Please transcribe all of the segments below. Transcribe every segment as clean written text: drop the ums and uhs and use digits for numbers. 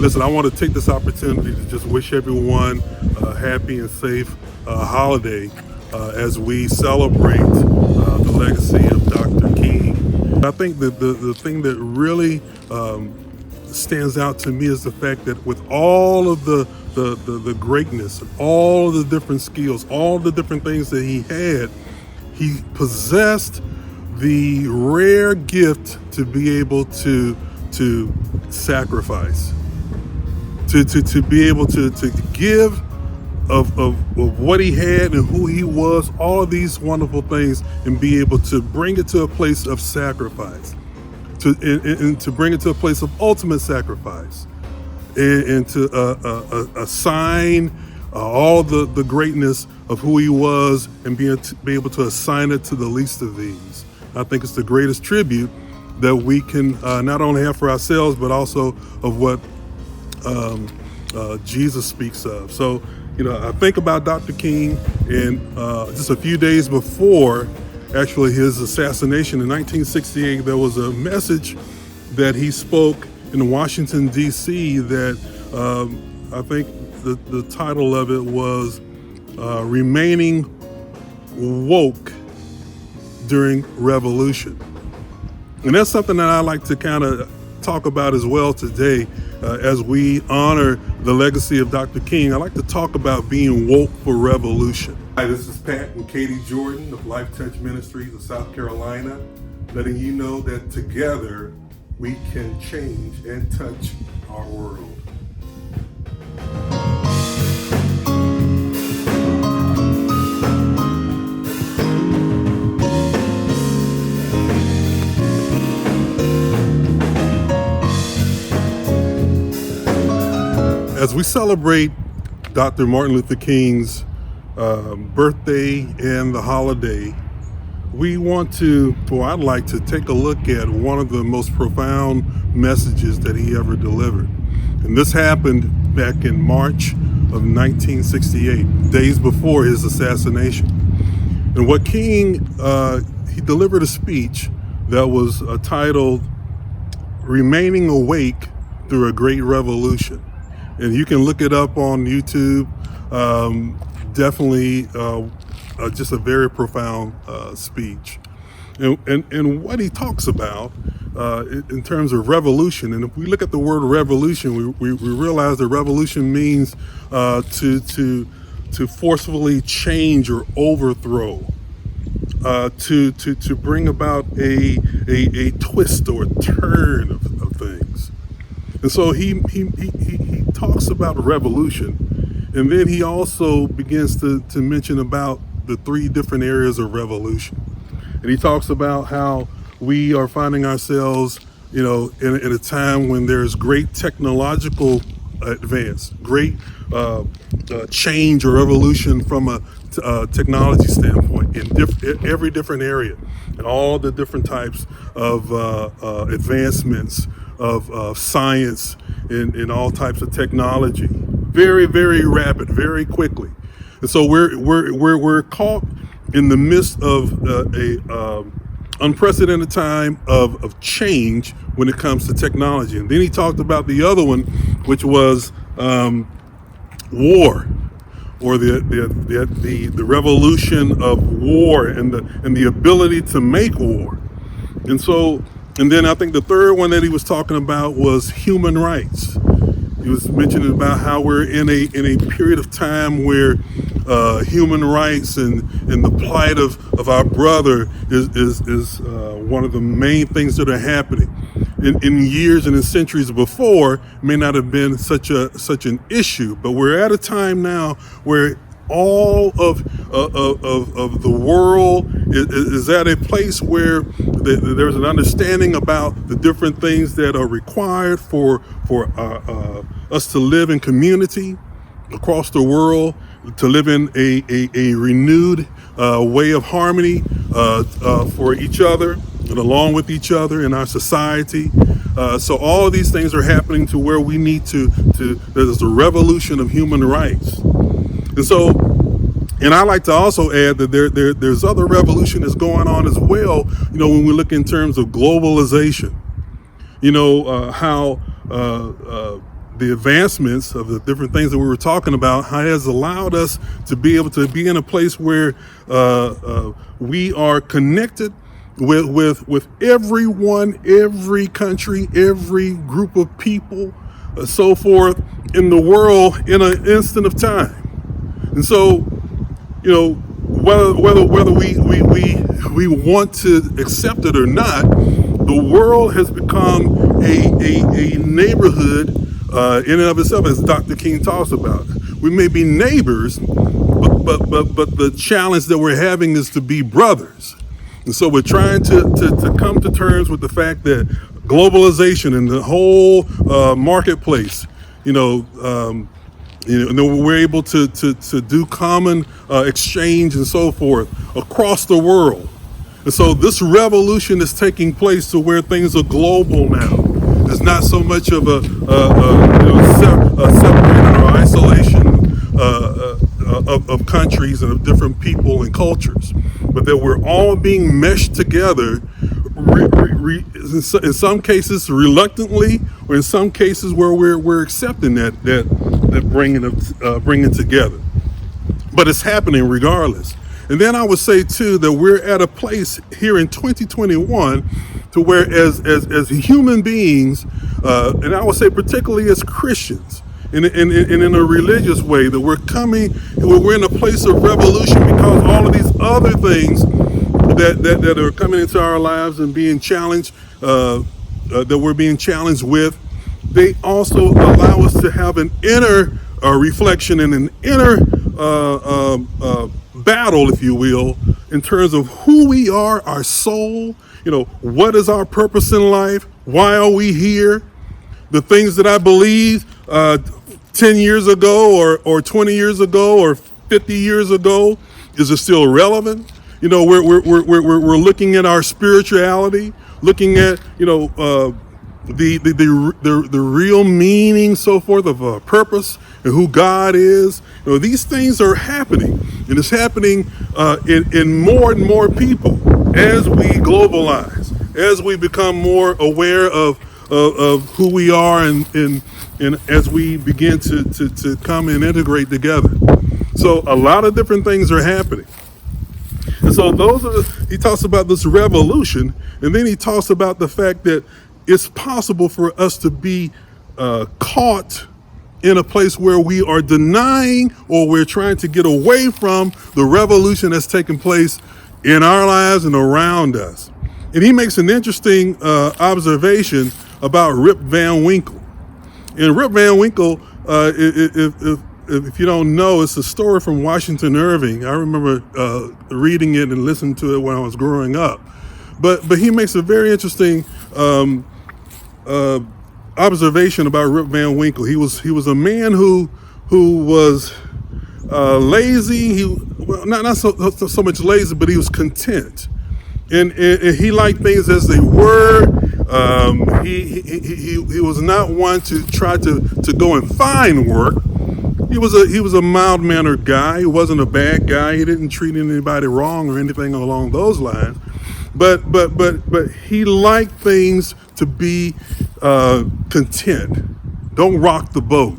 Listen, I want to take this opportunity to just wish everyone a happy and safe holiday as we celebrate the legacy of Dr. King. I think that the thing that really stands out to me is the fact that with all of the greatness, all of the different skills, all the different things that he possessed the rare gift to be able to sacrifice. To be able to give of what he had and who he was, all of these wonderful things, and be able to bring it to a place of sacrifice, and to bring it to a place of ultimate sacrifice, and to assign all the greatness of who he was and be able to assign it to the least of these. I think it's the greatest tribute that we can not only have for ourselves, but also of what Jesus speaks of. So, I think about Dr. King, and just a few days before actually his assassination in 1968, there was a message that he spoke in Washington, D.C. that I think the title of it was Remaining Woke During Revolution. And that's something that I like to kind of talk about as well today. As we honor the legacy of Dr. King, I like to talk about being woke for revolution. Hi, this is Pat and Katie Jordan of Life Touch Ministries of South Carolina, letting you know that together we can change and touch our world. As we celebrate Dr. Martin Luther King's birthday and the holiday, we want to, or I'd like to take a look at one of the most profound messages that he ever delivered. And this happened back in March of 1968, days before his assassination. And what King, he delivered a speech that was titled, Remaining Awake Through a Great Revolution. And you can look it up on YouTube. Definitely just a very profound speech. And what he talks about in terms of revolution, and if we look at the word revolution, we realize that revolution means to forcefully change or overthrow, to bring about a twist or a turn of things. And so he talks about revolution, and then he also begins to mention about the three different areas of revolution. And he talks about how we are finding ourselves, in a time when there's great technological advance, great change or revolution from a technology standpoint in every different area, and all the different types of advancements of science in all types of technology, very, very rapid, very quickly. And so we're caught in the midst of a unprecedented time of change when it comes to technology. And then he talked about the other one, which was war, or the revolution of war and the ability to make war. And then I think the third one that he was talking about was human rights. He was mentioning about how we're in a period of time where human rights and the plight of our brother is one of the main things that are happening. In years and in centuries before, may not have been such an issue, but we're at a time now where all of the world is at a place where there's an understanding about the different things that are required for us to live in community across the world, to live in a renewed way of harmony for each other and along with each other in our society. So all of these things are happening to where we need to there's a revolution of human rights. And I like to also add that there's other revolution that's going on as well. When we look in terms of globalization, how the advancements of the different things that we were talking about has allowed us to be able to be in a place where we are connected with everyone, every country, every group of people, so forth in the world in an instant of time. And so, you know, whether we want to accept it or not, the world has become a neighborhood in and of itself, as Dr. King talks about. We may be neighbors, but the challenge that we're having is to be brothers. And so we're trying to come to terms with the fact that globalization and the whole marketplace, we're able to do common exchange and so forth across the world. And so this revolution is taking place to where things are global now. It's not so much of a separation or isolation of countries and of different people and cultures, but that we're all being meshed together, in some cases reluctantly, or in some cases where we're accepting that bringing together. But it's happening regardless. And then I would say too that we're at a place here in 2021 to where as human beings, and I would say particularly as Christians, and in a religious way, that we're in a place of revolution, because all of these other things that are coming into our lives and being challenged, that we're being challenged with, they also allow us to have an inner reflection and an inner battle, if you will, in terms of who we are, our soul, what is our purpose in life? Why are we here? The things that I believed 10 years ago or 20 years ago or 50 years ago, is it still relevant? We're looking at our spirituality, looking at, the real meaning, so forth, of purpose and who God is. These things are happening, and it's happening in more and more people as we globalize, as we become more aware of who we are, and as we begin to come and integrate together. So a lot of different things are happening. And so he talks about this revolution, and then he talks about the fact that it's possible for us to be caught in a place where we are denying, or we're trying to get away from the revolution that's taking place in our lives and around us. And he makes an interesting observation about Rip Van Winkle. And Rip Van Winkle, if you don't know, it's a story from Washington Irving. I remember reading it and listening to it when I was growing up. But he makes a very interesting observation about Rip Van Winkle. He was a man who was lazy. Not so much lazy, but he was content, and he liked things as they were. He was not one to try to go and find work. He was a mild-mannered guy. He wasn't a bad guy. He didn't treat anybody wrong or anything along those lines. But he liked things to be content. Don't rock the boat.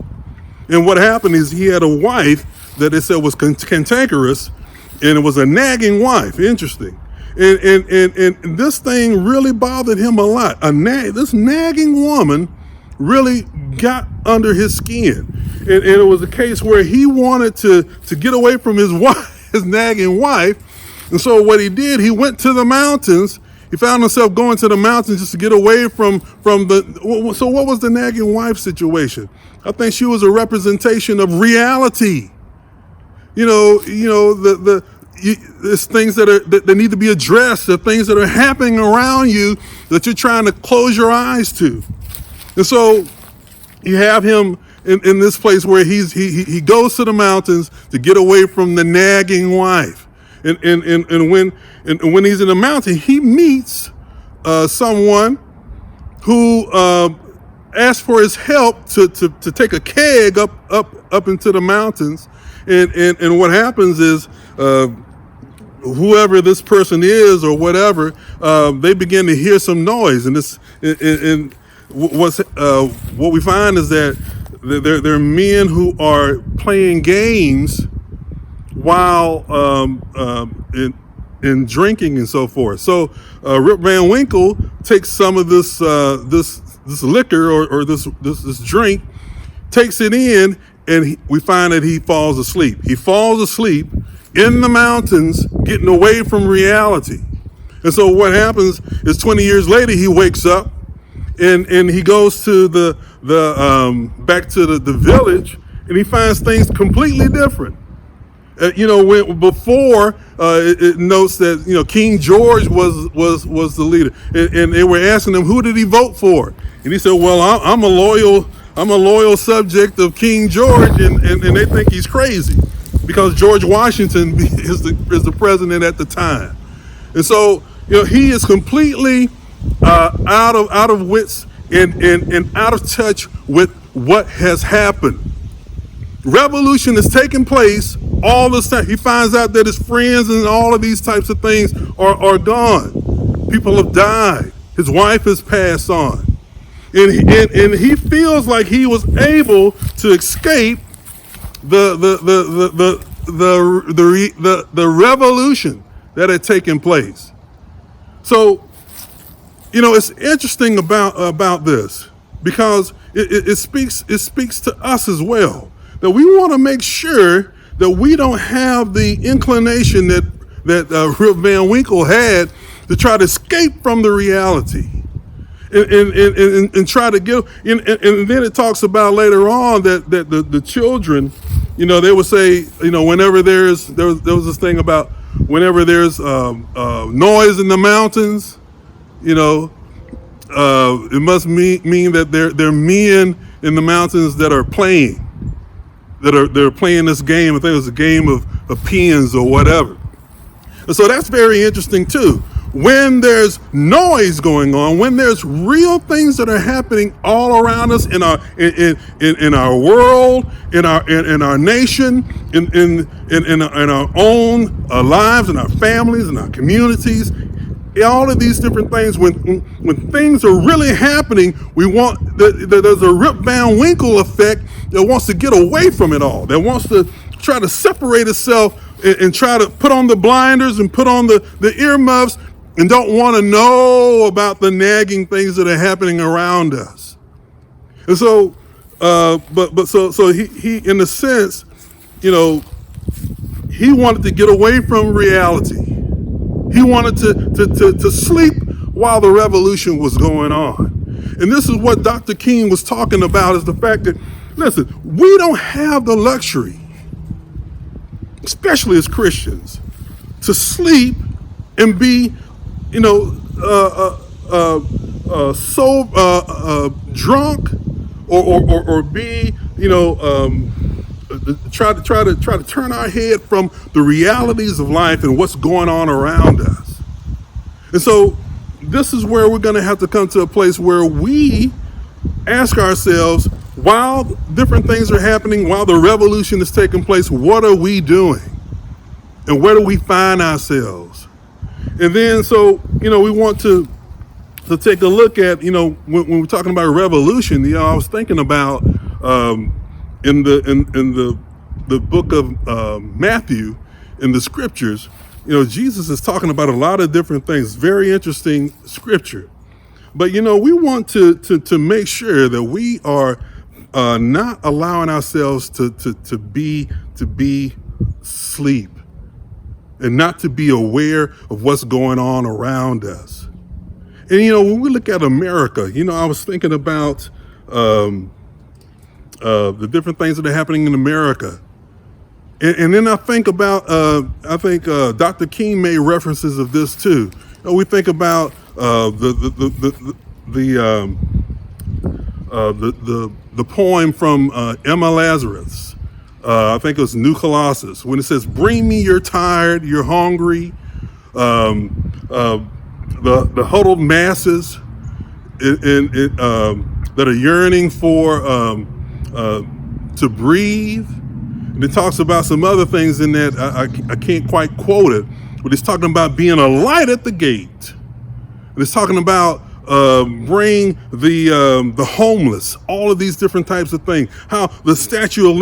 And what happened is he had a wife that they said was cantankerous, and it was a nagging wife. Interesting. And this thing really bothered him a lot. This nagging woman really got under his skin. And it was a case where he wanted to get away from his wife, his nagging wife. And so what he did, he went to the mountains. He found himself going to the mountains just to get away from the. So what was the nagging wife situation? I think she was a representation of reality. There's things that need to be addressed. There are things that are happening around you that you're trying to close your eyes to. And so you have him in this place where he goes to the mountains to get away from the nagging wife. And when he's in the mountain, he meets someone who asks for his help to take a keg up into the mountains. And what happens is whoever this person is or whatever, they begin to hear some noise. And what we find is that they're men who are playing games while in drinking and so forth. So Rip Van Winkle takes some of this liquor or this drink, takes it in, and we find that he falls asleep. He falls asleep in the mountains, getting away from reality. And so what happens is 20 years later, he wakes up and he goes to back to the village, and he finds things completely different. When before it notes that King George was the leader, and they were asking him, who did he vote for? And he said, well, I'm a loyal subject of King George, and they think he's crazy because George Washington is the president at the time. And so he is completely out of wits and out of touch with what has happened. Revolution is taking place all the time. He finds out that his friends and all of these types of things are gone. People have died. His wife has passed on. And he feels like he was able to escape the revolution that had taken place. So, it's interesting about this because it speaks to us as well, that we want to make sure that we don't have the inclination that Rip Van Winkle had to try to escape from the reality and try to get. And then it talks about later on that the children, they would say, whenever there was this thing about whenever there's noise in the mountains, it must mean that there are men in the mountains that are playing. They're playing this game. I think it was a game of pins or whatever. And so that's very interesting too. When there's noise going on, when there's real things that are happening all around us in our world, in our nation, in our own lives, in our families, in our communities, all of these different things, when things are really happening, there's a Rip Van Winkle effect that wants to get away from it all, that wants to try to separate itself and try to put on the blinders and put on the earmuffs and don't want to know about the nagging things that are happening around us. And so, so he in a sense, he wanted to get away from reality. He wanted to sleep while the revolution was going on. And this is what Dr. King was talking about, is the fact that, listen, we don't have the luxury, especially as Christians, to sleep and be, so drunk or be, try to turn our head from the realities of life and what's going on around us. And so this is where we're going to have to come to a place where we ask ourselves, while different things are happening, while the revolution is taking place, what are we doing? And where do we find ourselves? And then, so, we want to take a look at, when we're talking about revolution, I was thinking about, in the book of Matthew, in the scriptures, Jesus is talking about a lot of different things. Very interesting scripture. But we want to make sure that we are not allowing ourselves to be asleep and not to be aware of what's going on around us. And when we look at America, I was thinking about the different things that are happening in America. And then I think about, Dr. King made references of this too. We think about the poem from Emma Lazarus. I think it was New Colossus, when it says, "Bring me you're tired, you're hungry." The huddled masses that are yearning for to breathe. And it talks about some other things in that I can't quite quote it, but it's talking about being a light at the gate. And it's talking about bring the homeless, all of these different types of things. How the Statue of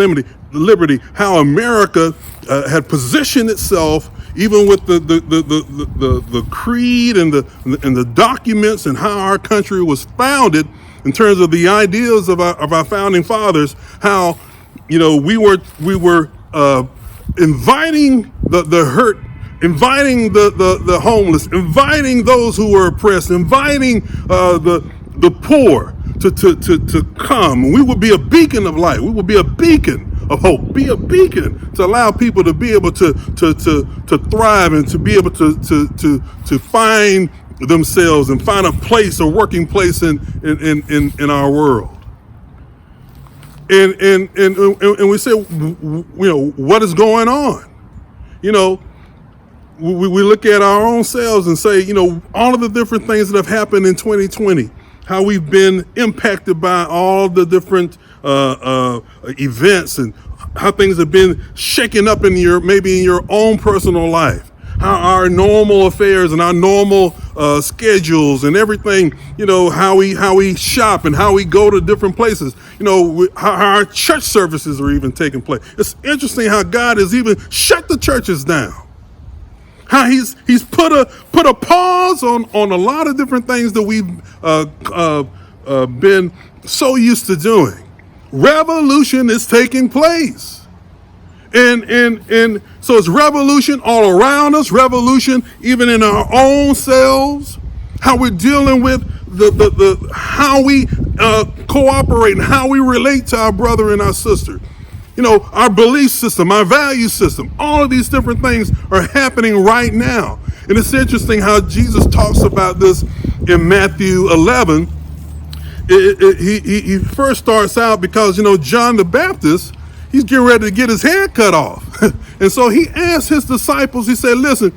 Liberty, how America had positioned itself, even with the creed and the documents, and how our country was founded in terms of the ideas of our founding fathers. How we were inviting the hurt, inviting the homeless, inviting those who were oppressed, inviting the poor to come. We would be a beacon of light. We would be a beacon of hope. Be a beacon to allow people to be able to thrive, and to be able to find themselves and find a place, a working place in our world. And we say, what is going on? We look at our own selves and say, all of the different things that have happened in 2020, how we've been impacted by all the different events, and how things have been shaken up maybe in your own personal life. How our normal affairs and our normal schedules and everything, how we shop and how we go to different places, how our church services are even taking place. It's interesting how God has even shut the churches down. How he's put a pause on a lot of different things that we've been so used to doing. Revolution is taking place. And so it's revolution all around us, revolution even in our own selves, how we're dealing with the how we cooperate and how we relate to our brother and our sister. Our belief system, our value system, all of these different things are happening right now. And it's interesting how Jesus talks about this in Matthew 11. He first starts out because, John the Baptist, he's getting ready to get his head cut off. And so he asked his disciples, he said, listen,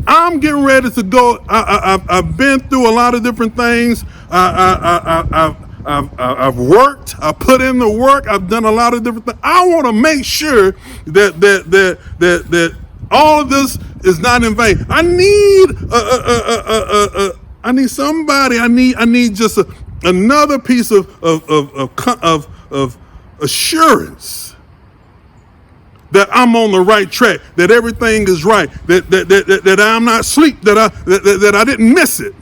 I'm getting ready to go. I've been through a lot of different things. I've worked. I put in the work. I've done a lot of different things. I want to make sure that all of this is not in vain. I need somebody. I need just another piece of assurance that I'm on the right track, that everything is right, that I'm not asleep, that I didn't miss it.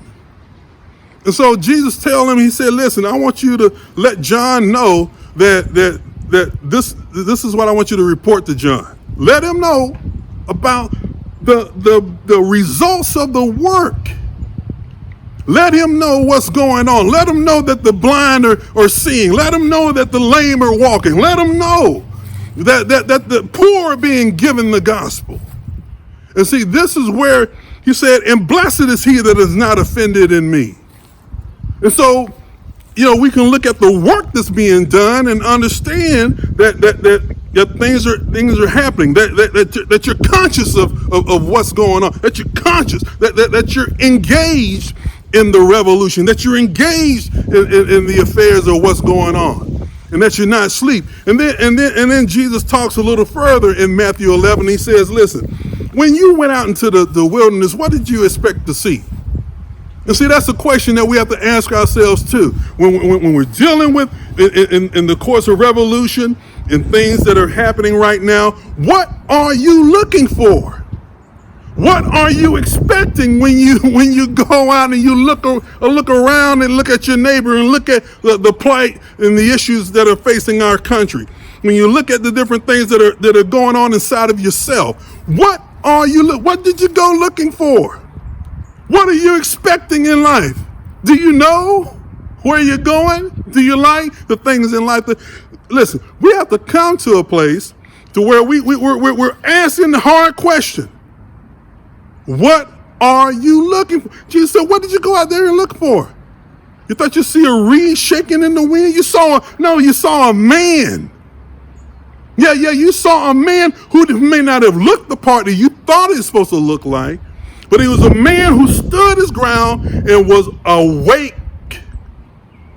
And so Jesus told him, he said, listen, I want you to let John know that this is what I want you to report to John. Let him know about the results of the work. Let him know what's going on. Let him know that the blind are seeing. Let him know that the lame are walking. Let him know that the poor are being given the gospel. And see, this is where he said, and blessed is he that is not offended in me. And so, we can look at the work that's being done and understand that things are happening, that you're conscious of what's going on, that you're conscious, that you're engaged in the revolution, that you're engaged in the affairs of what's going on, and that you're not asleep. And then Jesus talks a little further in Matthew 11. He says, listen, when you went out into the wilderness, what did you expect to see? And see, that's a question that we have to ask ourselves too. When we're dealing with, in the course of revolution and things that are happening right now, what are you looking for? What are you expecting when you go out and you look around and look at your neighbor and look at the plight and the issues that are facing our country? When you look at the different things that are going on inside of yourself, what did you go looking for? What are you expecting in life? Do you know where you're going? Do you like the things in life? Listen, we have to come to a place to where we're asking the hard question. What are you looking for? Jesus said, what did you go out there and look for? You thought you see a reed shaking in the wind? You saw a man. Yeah, you saw a man who may not have looked the part that you thought he was supposed to look like. But he was a man who stood his ground and was awake.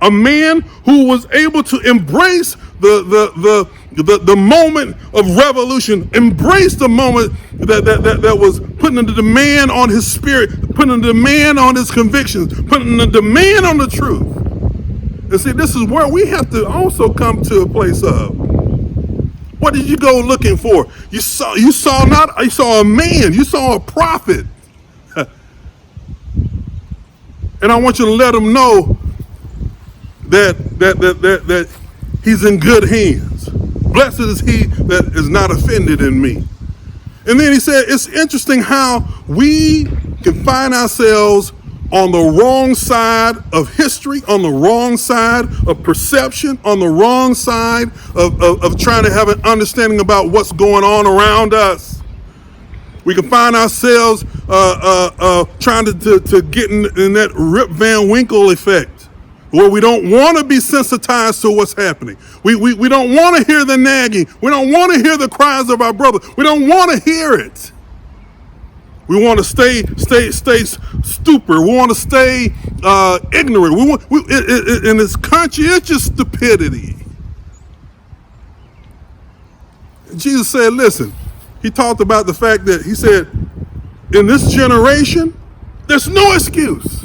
A man who was able to embrace the moment of revolution, embrace the moment that was putting the demand on his spirit, putting a demand on his convictions, putting a demand on the truth. And see, this is where we have to also come to a place of, what did you go looking for? You saw a man, you saw a prophet. And I want you to let him know that he's in good hands. Blessed is he that is not offended in me. And then he said, it's interesting how we can find ourselves on the wrong side of history, on the wrong side of perception, on the wrong side of trying to have an understanding about what's going on around us. We can find ourselves trying to get in that Rip Van Winkle effect, where we don't want to be sensitized to what's happening. We don't want to hear the nagging. We don't want to hear the cries of our brother. We don't want to hear it. We want to stay stupid. We want to stay ignorant. And it's conscientious stupidity. Jesus said, listen, he talked about the fact that he said, in this generation, there's no excuse.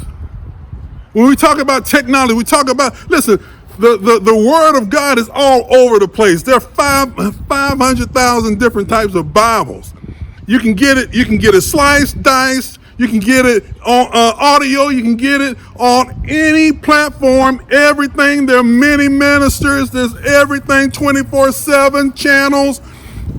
When we talk about technology, we talk about, listen, the word of God is all over the place. There are 500,000 different types of Bibles. You can get it sliced, diced, you can get it on audio, you can get it on any platform, everything. There are many ministers, there's everything, 24/7 channels,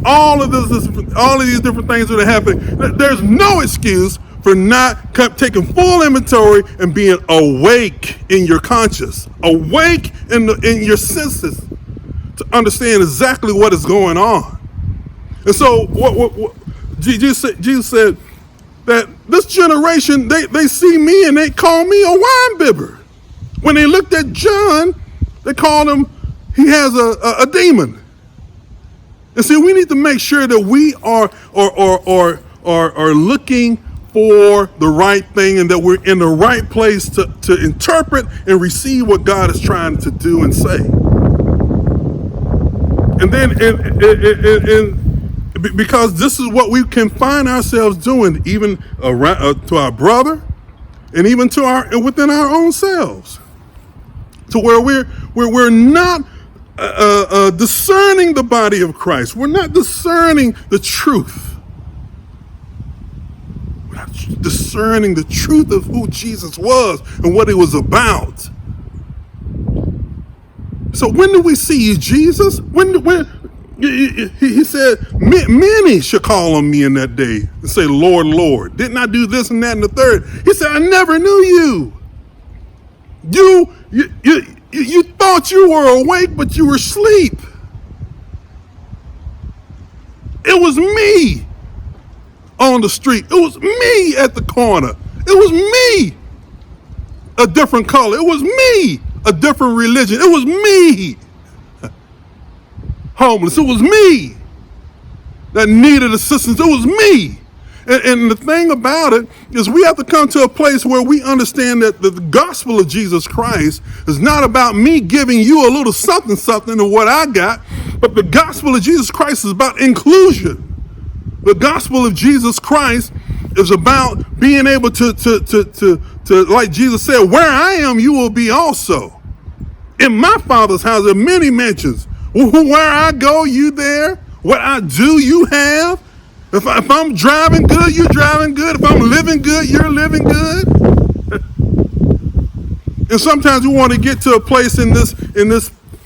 all of these different things that are happening. There's no excuse for not taking full inventory and being awake in your conscience, awake in your senses to understand exactly what is going on. And so what Jesus said that this generation, they see me and they call me a wine bibber. When they looked at John, they called him, he has a demon. And see, we need to make sure that we are looking for the right thing and that we're in the right place to interpret and receive what God is trying to do and say. And then, because this is what we can find ourselves doing, even to our brother, and even within our own selves, to where we're not discerning the body of Christ. We're not discerning the truth. We're not discerning the truth of who Jesus was and what he was about. So when do we see you, Jesus? When he said, many shall call on me in that day and say, Lord, Lord, didn't I do this and that and the third? He said, I never knew you. You thought you were awake, but you were asleep. It was me on the street. It was me at the corner. It was me, a different color. It was me, a different religion. It was me, homeless. It was me that needed assistance. It was me. And the thing about it is we have to come to a place where we understand that the gospel of Jesus Christ is not about me giving you a little something of what I got, but the gospel of Jesus Christ is about inclusion. The gospel of Jesus Christ is about being able to like Jesus said, where I am, you will be also. In my Father's house there are many mansions. Where I go, you there. What I do, you have. If I'm driving good, you're driving good. If I'm living good, you're living good. And sometimes we want to get to a place in this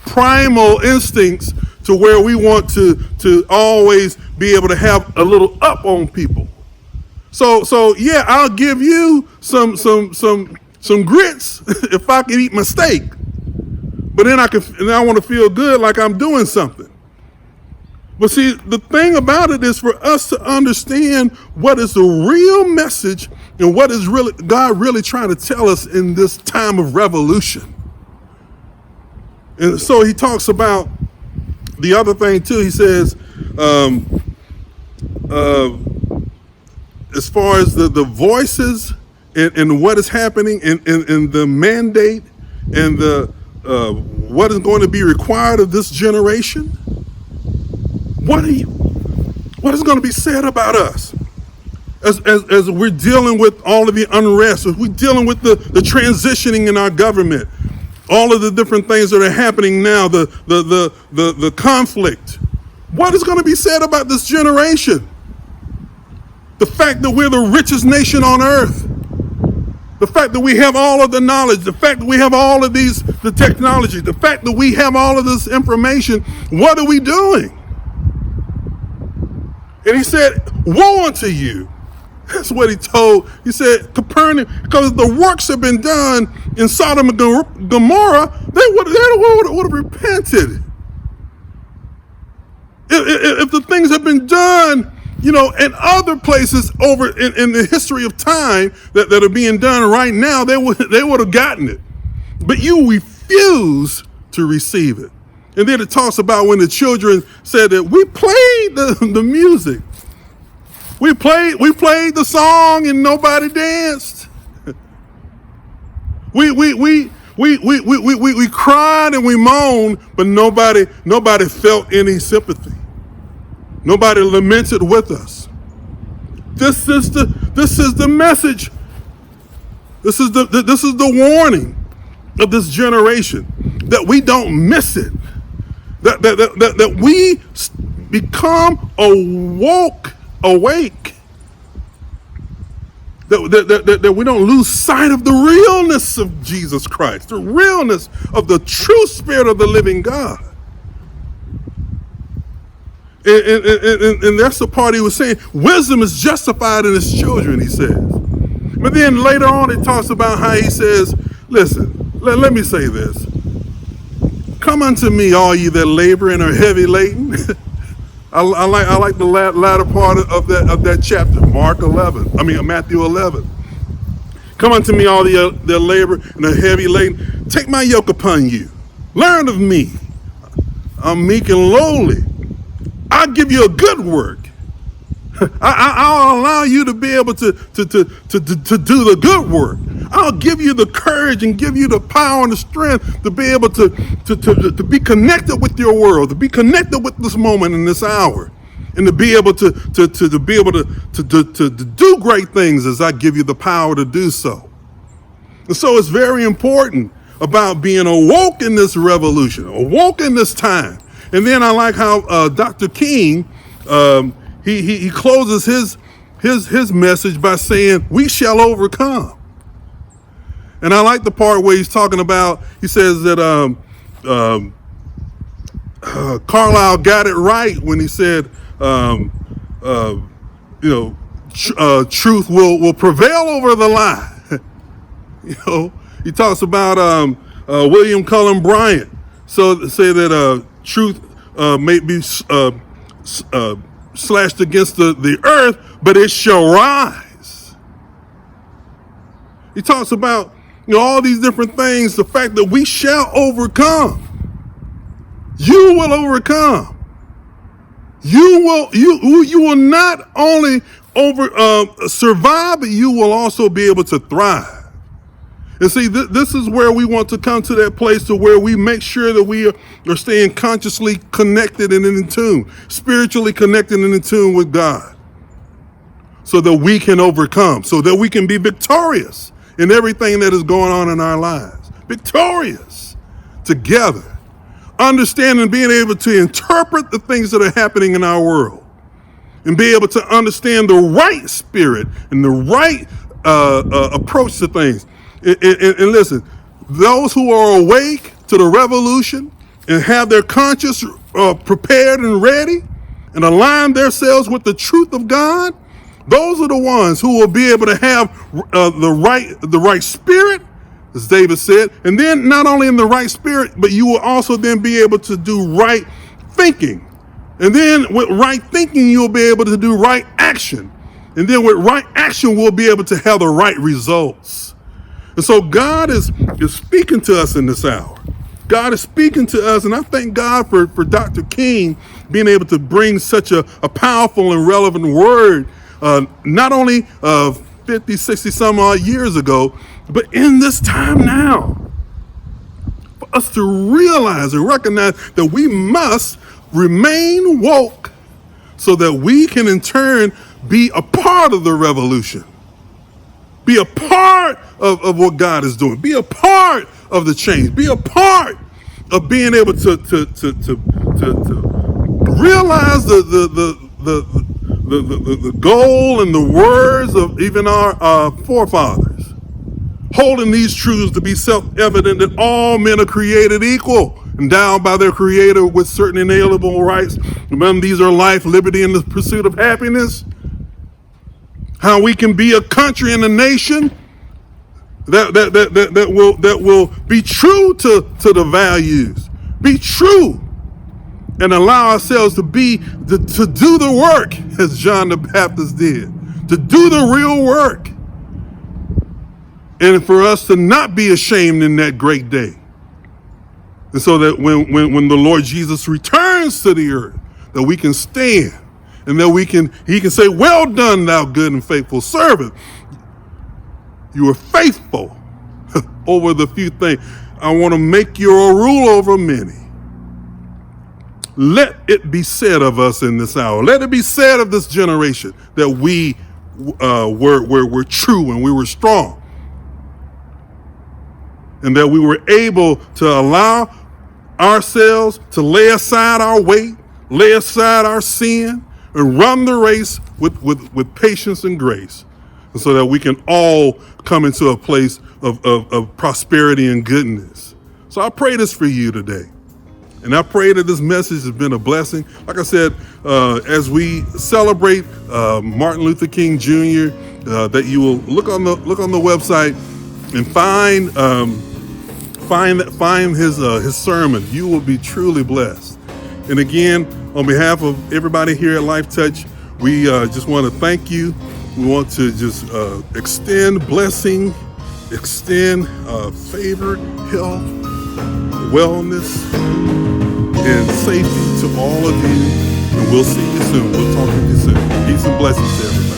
primal instincts to where we want to always be able to have a little up on people. So yeah, I'll give you some grits if I can eat my steak. But then I want to feel good like I'm doing something. But see, the thing about it is for us to understand what is the real message and what is really God really trying to tell us in this time of revolution. And so he talks about the other thing too. He says, as far as the voices and what is happening and the mandate and the what is going to be required of this generation. What is going to be said about us? as we're dealing with all of the unrest, as we're dealing with the transitioning in our government, all of the different things that are happening now, the conflict. What is going to be said about this generation? The fact that we're the richest nation on earth. The fact that we have all of the knowledge, the fact that we have all of the technology, the fact that we have all of this information, what are we doing? And he said, woe unto you. That's what he told. He said, Capernaum, because the works have been done in Sodom and Gomorrah, they would have repented. If the things have been done, in other places over in the history of time that are being done right now, they would have gotten it. But you refuse to receive it. And then it talks about when the children said that we played the music. We played the song and nobody danced. We cried and we moaned, but nobody felt any sympathy. Nobody lamented with us. This is the message. This is the warning of this generation, that we don't miss it. That we become awake. That we don't lose sight of the realness of Jesus Christ, the realness of the true Spirit of the living God. And that's the part he was saying. Wisdom is justified in his children, he says. But then later on it talks about how he says, listen, let me say this. Come unto me, all ye that labor and are heavy laden. I like the latter part of that chapter, Matthew 11. Come unto me, all that labor and are heavy laden. Take my yoke upon you. Learn of me. I'm meek and lowly. I'll give you a good work. I'll allow you to be able to do the good work. I'll give you the courage and give you the power and the strength to be able to be connected with your world, to be connected with this moment and this hour, and to be able to do great things as I give you the power to do so. And so it's very important about being awoke in this revolution, awoke in this time. And then I like how Dr. King, he closes his message by saying, we shall overcome. And I like the part where he's talking about, he says that Carlyle got it right when he said, truth will prevail over the lie. He talks about William Cullen Bryant. So say that truth may be slashed against the earth, but it shall rise. He talks about all these different things, the fact that we shall overcome. You will overcome. You will not only survive, but you will also be able to thrive. And see, this is where we want to come to that place to where we make sure that we are staying consciously connected and in tune, spiritually connected and in tune with God, so that we can overcome, so that we can be victorious in everything that is going on in our lives. Victorious together, understanding, being able to interpret the things that are happening in our world, and be able to understand the right spirit and the right approach to things. And listen, those who are awake to the revolution and have their conscience prepared and ready and align themselves with the truth of God, those are the ones who will be able to have the right spirit, as David said, and then not only in the right spirit, but you will also then be able to do right thinking. And then with right thinking, you'll be able to do right action. And then with right action, we'll be able to have the right results. And so God is speaking to us in this hour. God is speaking to us, and I thank God for Dr. King being able to bring such a powerful and relevant word, not only 50, 60 some odd years ago, but in this time now. For us to realize and recognize that we must remain woke so that we can in turn be a part of the revolution. Be a part of what God is doing. Be a part of the change. Be a part of being able to realize the goal and the words of even our forefathers, holding these truths to be self-evident that all men are created equal, endowed by their Creator with certain inalienable rights. Among these are life, liberty, and the pursuit of happiness. How we can be a country and a nation that will be true to the values, be true, and allow ourselves to do the work as John the Baptist did, to do the real work, and for us to not be ashamed in that great day. And so that when the Lord Jesus returns to the earth, that we can stand and that he can say, well done, thou good and faithful servant. You were faithful over the few things. I want to make you a rule over many. Let it be said of us in this hour. Let it be said of this generation that we were true and we were strong. And that we were able to allow ourselves to lay aside our weight, lay aside our sin, and run the race with patience and grace, and so that we can all come into a place of prosperity and goodness. So I pray this for you today. And I pray that this message has been a blessing. Like I said, as we celebrate Martin Luther King Jr., that you will look on the website and find his sermon. You will be truly blessed. And again, on behalf of everybody here at Life Touch, we just want to thank you. We want to just extend blessing, extend favor, health, wellness, and safety to all of you. And we'll see you soon. We'll talk to you soon. Peace and blessings to everybody.